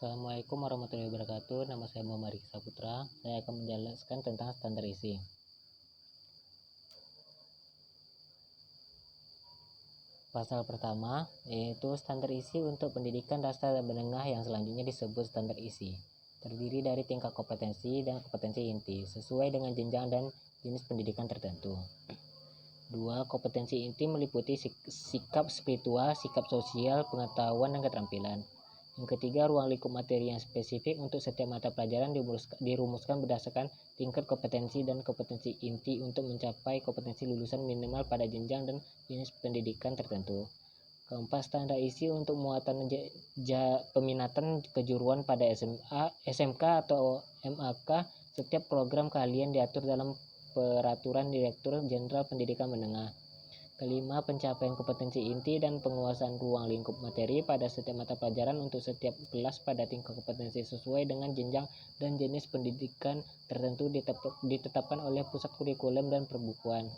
Assalamualaikum warahmatullahi wabarakatuh. Nama saya Muhammad Riki Saputra. Saya akan menjelaskan tentang standar isi. Pasal pertama yaitu standar isi untuk pendidikan dasar dan menengah yang selanjutnya disebut standar isi. Terdiri dari tingkat kompetensi dan kompetensi inti sesuai dengan jenjang dan jenis pendidikan tertentu. 2. Kompetensi inti meliputi sikap spiritual, sikap sosial, pengetahuan, dan keterampilan. Yang ketiga, ruang lingkup materi yang spesifik untuk setiap mata pelajaran dirumuskan berdasarkan tingkat kompetensi dan kompetensi inti untuk mencapai kompetensi lulusan minimal pada jenjang dan jenis pendidikan tertentu. Keempat, standar isi untuk muatan peminatan kejuruan pada SMA, SMK atau MAK. Setiap program keahlian diatur dalam Peraturan Direktur Jenderal Pendidikan Menengah. Kelima, pencapaian kompetensi inti dan penguasaan ruang lingkup materi pada setiap mata pelajaran untuk setiap kelas pada tingkat kompetensi sesuai dengan jenjang dan jenis pendidikan tertentu ditetapkan oleh pusat kurikulum dan perbukuan.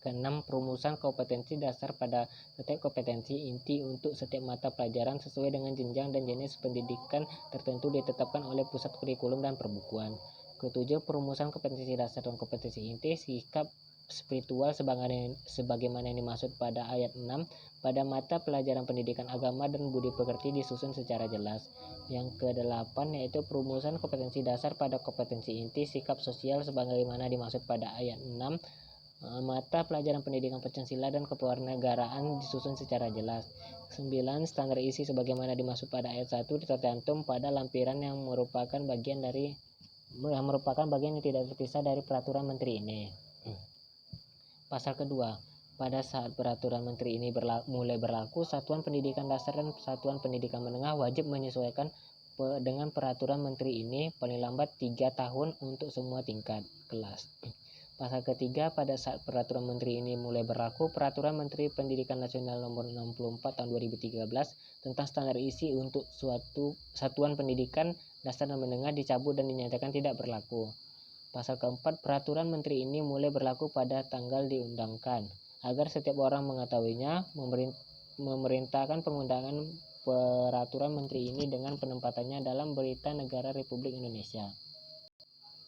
Keenam, perumusan kompetensi dasar pada setiap kompetensi inti untuk setiap mata pelajaran sesuai dengan jenjang dan jenis pendidikan tertentu ditetapkan oleh pusat kurikulum dan perbukuan. Ketujuh, perumusan kompetensi dasar dan kompetensi inti sikap spiritual sebagaimana yang dimaksud pada ayat 6 pada mata pelajaran pendidikan agama dan budi pekerti disusun secara jelas. Yang kedelapan yaitu perumusan kompetensi dasar pada kompetensi inti sikap sosial sebagaimana dimaksud pada ayat 6 mata pelajaran pendidikan Pancasila dan kewarganegaraan disusun secara jelas. 9. Standar isi sebagaimana dimaksud pada ayat 1 tercantum pada lampiran yang merupakan bagian yang tidak terpisah dari peraturan menteri ini. Pasal kedua, pada saat peraturan menteri ini mulai berlaku, satuan pendidikan dasar dan satuan pendidikan menengah wajib menyesuaikan dengan peraturan menteri ini paling lambat 3 tahun untuk semua tingkat kelas. Pasal ketiga, pada saat peraturan menteri ini mulai berlaku, peraturan Menteri Pendidikan Nasional nomor 64 tahun 2013 tentang standar isi untuk suatu satuan pendidikan dasar dan menengah dicabut dan dinyatakan tidak berlaku. Pasal keempat, peraturan menteri ini mulai berlaku pada tanggal diundangkan. Agar setiap orang mengetahuinya, memerintahkan pengundangan peraturan menteri ini dengan penempatannya dalam Berita Negara Republik Indonesia.